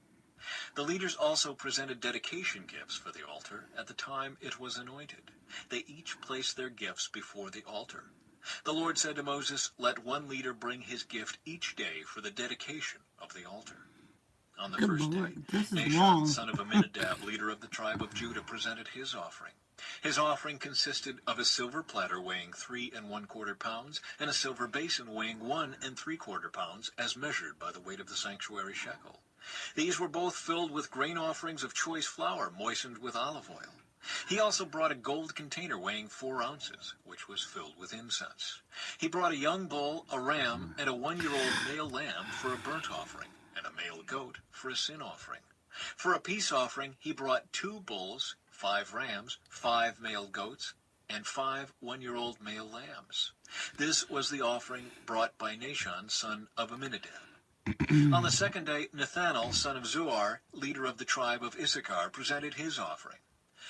The leaders also presented dedication gifts for the altar at the time it was anointed. They each placed their gifts before the altar. The Lord said to Moses, "Let one leader bring his gift each day for the dedication of the altar." On the Good first Lord, day, this is Nashon, long. son of Amminadab, leader of the tribe of Judah, presented his offering. His offering consisted of a silver platter weighing 3 1/4 pounds and a silver basin weighing 1 3/4 pounds, as measured by the weight of the sanctuary shekel. These were both filled with grain offerings of choice flour moistened with olive oil. He also brought a gold container weighing 4 ounces, which was filled with incense. He brought a young bull, a ram, and a 1-year-old male lamb for a burnt offering, and a male goat for a sin offering. For a peace offering, he brought 2 bulls, 5 rams, 5 male goats, and 5 1-year-old male lambs. This was the offering brought by Nashon, son of Amminadab. On the second day, Nathanael, son of Zuar, leader of the tribe of Issachar, presented his offering.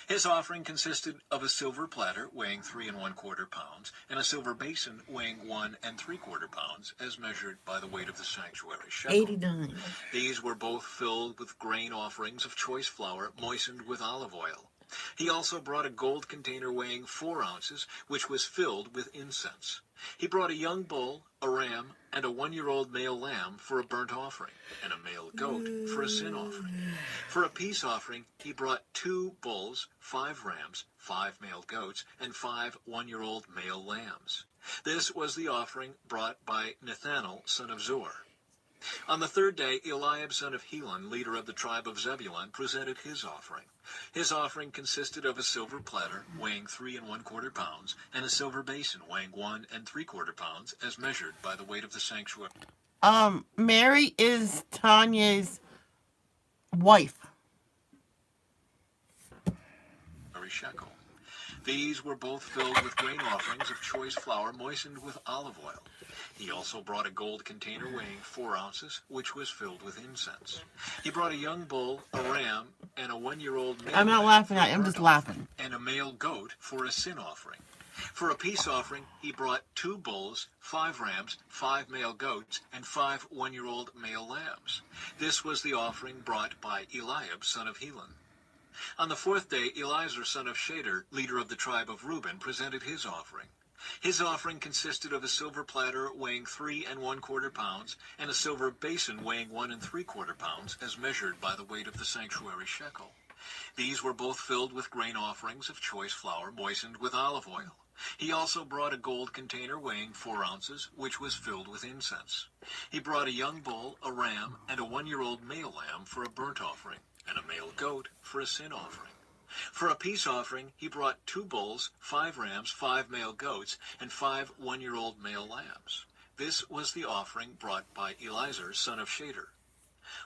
His offering consisted of a silver platter weighing 3 1/4 pounds and a silver basin weighing 1 3/4 pounds, as measured by the weight of the sanctuary shekel. 89. These were both filled with grain offerings of choice flour moistened with olive oil. He also brought a gold container weighing 4 ounces, which was filled with incense. He brought a young bull, a ram, and a 1-year-old male lamb for a burnt offering, and a male goat for a sin offering. For a peace offering, he brought 2 bulls, 5 rams, 5 male goats, and 5 1-year-old male lambs. This was the offering brought by Nathanael, son of Zuar. On the third day, Eliab, son of Helon, leader of the tribe of Zebulun, presented his offering. His offering consisted of a silver platter weighing 3 1/4 pounds and a silver basin weighing 1 3/4 pounds, as measured by the weight of the sanctuary Mary is Tanya's wife. shekel. These were both filled with grain offerings of choice flour moistened with olive oil. He also brought a gold container weighing 4 ounces, which was filled with incense. He brought a young bull, a ram, and a 1-year-old male I'm not lamb laughing for a at you, I'm burnt just laughing. offering, and a male goat for a sin offering. For a peace offering, he brought 2 bulls, 5 rams, 5 male goats, and 5 1-year-old male lambs. This was the offering brought by Eliab, son of Helon. On the 4th day, Eliezer, son of Shader, leader of the tribe of Reuben, presented his offering. His offering consisted of a silver platter weighing 3 1/4 pounds, and a silver basin weighing 1 3/4 pounds, as measured by the weight of the sanctuary shekel. These were both filled with grain offerings of choice flour moistened with olive oil. He also brought a gold container weighing 4 ounces, which was filled with incense. He brought a young bull, a ram, and a 1-year-old male lamb for a burnt offering, and a male goat for a sin offering. For a peace offering, he brought 2 bulls, 5 rams, 5 male goats, and 5 1-year-old male lambs. This was the offering brought by Eliezer, son of Shader.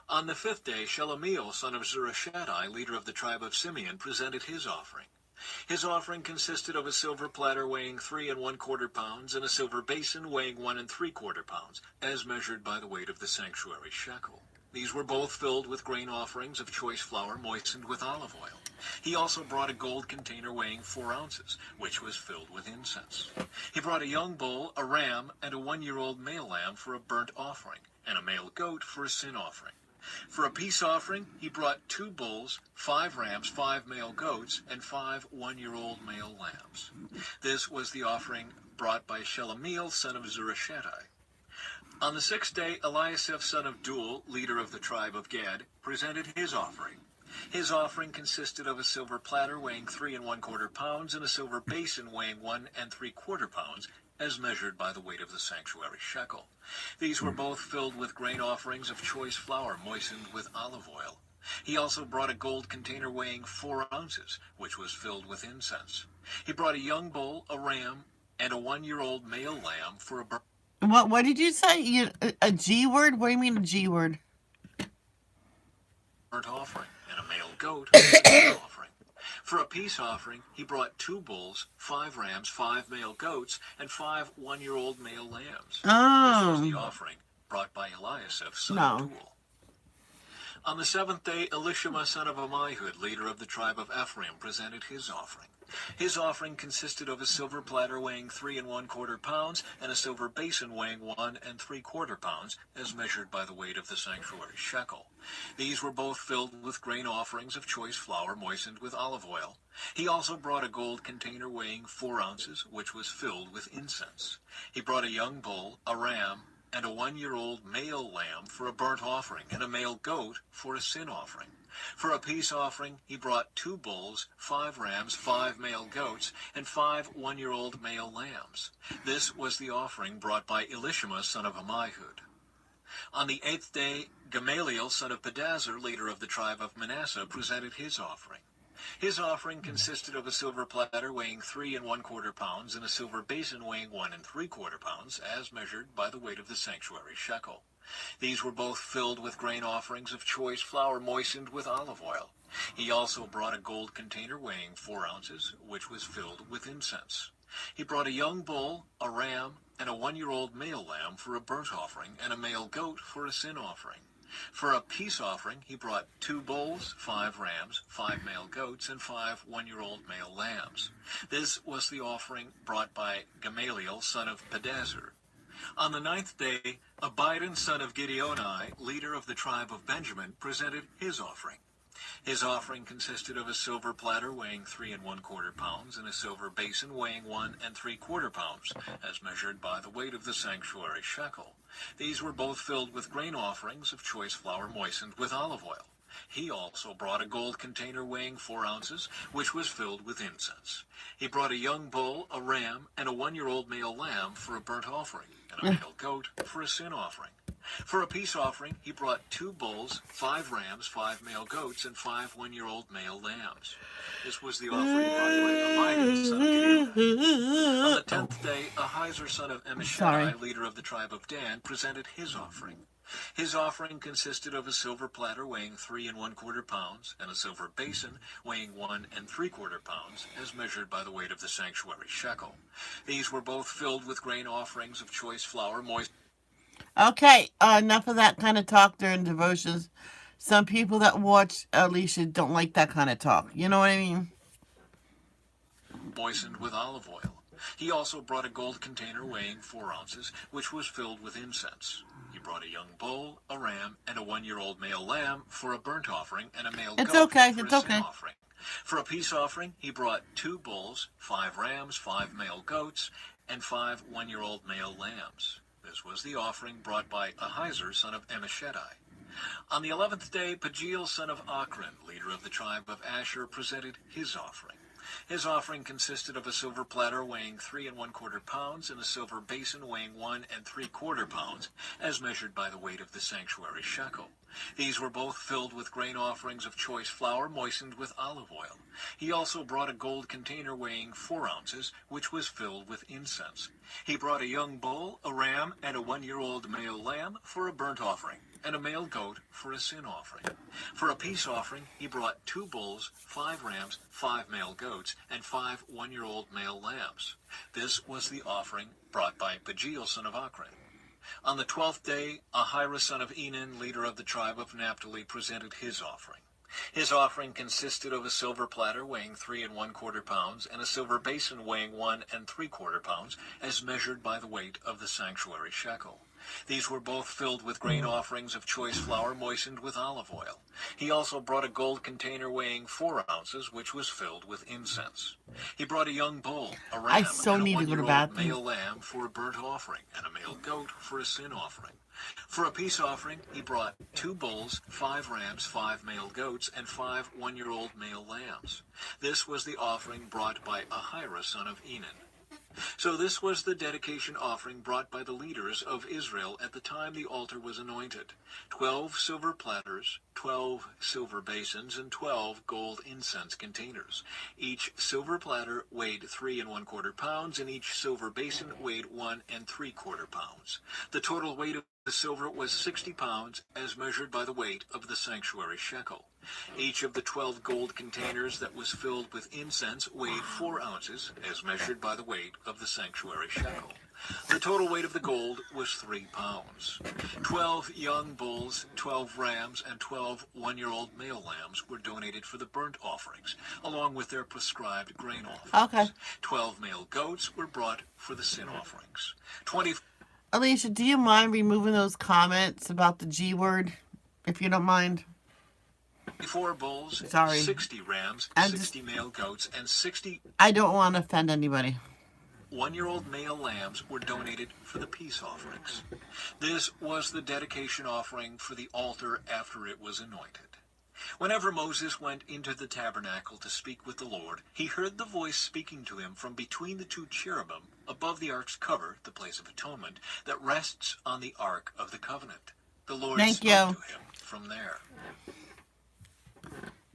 On the 5th day, Shelemiel, son of Zurishaddai, leader of the tribe of Simeon, presented his offering. His offering consisted of a silver platter weighing 3 1/4 pounds, and a silver basin weighing 1 3/4 pounds, as measured by the weight of the sanctuary shekel. These were both filled with grain offerings of choice flour moistened with olive oil. He also brought a gold container weighing 4 ounces, which was filled with incense. He brought a young bull, a ram, and a 1-year-old male lamb for a burnt offering, and a male goat for a sin offering. For a peace offering, he brought 2 bulls, 5 rams, 5 male goats, and 5 1-year-old male lambs. This was the offering brought by Shelemiel, son of Zurishaddai. On the 6th day, Eliasaph, son of Duel, leader of the tribe of Gad, presented his offering. His offering consisted of a silver platter weighing 3 1/4 pounds, and a silver basin weighing 1 3/4 pounds, as measured by the weight of the sanctuary shekel. These were both filled with grain offerings of choice flour moistened with olive oil. He also brought a gold container weighing 4 ounces, which was filled with incense. He brought a young bull, a ram, and a 1-year-old male lamb for a burnt What did you say? A G word? What do you mean a G word? offering, and a male goat for a sin offering. For a peace offering, he brought 2 bulls, 5 rams, 5 male goats, and 5 1-year-old male lambs. This was the offering brought by Eliasaph, son of Duel. On the 7th day, Elishama, son of Ammihud, leader of the tribe of Ephraim, presented his offering. His offering consisted of a silver platter weighing 3 1/4 pounds, and a silver basin weighing 1 3/4 pounds, as measured by the weight of the sanctuary shekel. These were both filled with grain offerings of choice flour moistened with olive oil. He also brought a gold container weighing 4 ounces, which was filled with incense. He brought a young bull, a ram, and a 1-year-old male lamb for a burnt offering, and a male goat for a sin offering. For a peace offering, he brought 2 bulls, 5 rams, 5 male goats, and 5 1-year-old male lambs. This was the offering brought by Elishama, son of Ammihud. On the 8th day, Gamaliel, son of Pedazur, leader of the tribe of Manasseh, presented his offering. His offering consisted of a silver platter weighing 3 1/4 pounds, and a silver basin weighing 1 3/4 pounds, as measured by the weight of the sanctuary shekel. These were both filled with grain offerings of choice flour moistened with olive oil. He also brought a gold container weighing 4 ounces, which was filled with incense. He brought a young bull, a ram, and a 1-year-old male lamb for a burnt offering, and a male goat for a sin offering. For a peace offering, he brought 2 bulls, 5 rams, 5 male goats, and 5 1-year-old male lambs. This was the offering brought by Gamaliel, son of Pedazur. On the 9th day, Abidan, son of Gideoni, leader of the tribe of Benjamin, presented his offering. His offering consisted of a silver platter weighing 3 1/4 pounds, and a silver basin weighing 1 3/4 pounds, as measured by the weight of the sanctuary shekel. These were both filled with grain offerings of choice flour moistened with olive oil. He also brought a gold container weighing 4 ounces, which was filled with incense. He brought a young bull, a ram, and a 1-year-old male lamb for a burnt offering, and a male goat for a sin offering. For a peace offering, he brought 2 bulls, 5 rams, 5 male goats, and 5 1-year-old male lambs. This was the offering brought by Abidan, son of Gideoni. On the 10th day, Ahiezer, son of Ammishaddai, leader of the tribe of Dan, presented his offering. His offering consisted of a silver platter weighing 3 1/4 pounds and a silver basin weighing 1 3/4 pounds, as measured by the weight of the sanctuary shekel. These were both filled with grain offerings of choice flour, moist. Okay, enough of that kind of talk during devotions. Some people that watch Alicia don't like that kind of talk. You know what I mean? Moistened with olive oil. He also brought a gold container weighing 4 ounces, which was filled with incense. He brought a young bull, a ram, and a 1-year-old male lamb for a burnt offering and a male It's goat okay, for it's a sin okay. offering. For a peace offering, he brought 2 bulls, 5 rams, 5 male goats, and 5 1-year-old male lambs. This was the offering brought by Ahiezer, son of Ammishaddai. On the 11th day, Pagiel, son of Ochran, leader of the tribe of Asher, presented his offering. His offering consisted of a silver platter weighing 3 1/4 pounds and a silver basin weighing 1 3/4 pounds, as measured by the weight of the sanctuary shekel. These were both filled with grain offerings of choice flour moistened with olive oil. He also brought a gold container weighing 4 ounces, which was filled with incense. He brought a young bull, a ram, and a 1-year-old male lamb for a burnt offering, and a male goat for a sin offering. For a peace offering, he brought 2 bulls, 5 rams, 5 male goats, and 5 1-year-old male lambs. This was the offering brought by Pagiel, son of Ochran. On the 12th day, Ahira, son of Enan, leader of the tribe of Naphtali, presented his offering. His offering consisted of a silver platter weighing 3 1/4 pounds and a silver basin weighing 1 3/4 pounds, as measured by the weight of the sanctuary shekel. These were both filled with grain offerings of choice flour moistened with olive oil. He also brought a gold container weighing 4 ounces, which was filled with incense. He brought a young bull, a ram, I so and a need to go to 1-year-old bathroom. male lamb for a burnt offering, and a male goat for a sin offering. For a peace offering, he brought 2 bulls, 5 rams, 5 male goats, and 5 1-year-old male lambs. This was the offering brought by Ahira, son of Enan. So this was the dedication offering brought by the leaders of Israel at the time the altar was anointed: 12 silver platters, 12 silver basins, and 12 gold incense containers. Each silver platter weighed 3 1/4 pounds, and each silver basin weighed 1 3/4 pounds. The total weight of the silver was 60 pounds, as measured by the weight of the sanctuary shekel. Each of the 12 gold containers that was filled with incense weighed 4 ounces, as measured by the weight of the sanctuary shekel. The total weight of the gold was 3 pounds. 12 young bulls, 12 rams, and 12 1-year-old male lambs were donated for the burnt offerings, along with their prescribed grain offerings. Okay. 12 male goats were brought for the sin offerings. 20 Alicia, do you mind removing those comments about the G word, if you don't mind? 4 bulls, Sorry. 60 rams, I'm 60 male goats, and 60 I don't want to offend anybody. 1-year-old male lambs were donated for the peace offerings. This was the dedication offering for the altar after it was anointed. Whenever Moses went into the tabernacle to speak with the Lord, he heard the voice speaking to him from between the 2 cherubim above the ark's cover, the place of atonement, that rests on the ark of the covenant. The Lord Thank spoke you. to him from there.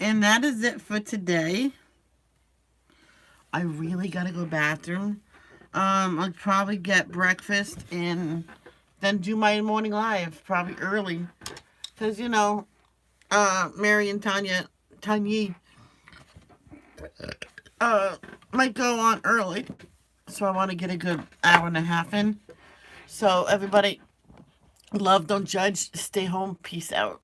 And that is it for today. I really gotta go bathroom. I'll probably get breakfast and then do my morning live, probably early. Because, you know, Mary and Tanya might go on early. So I want to get a good hour and a half in. So everybody, love, don't judge, stay home, peace out.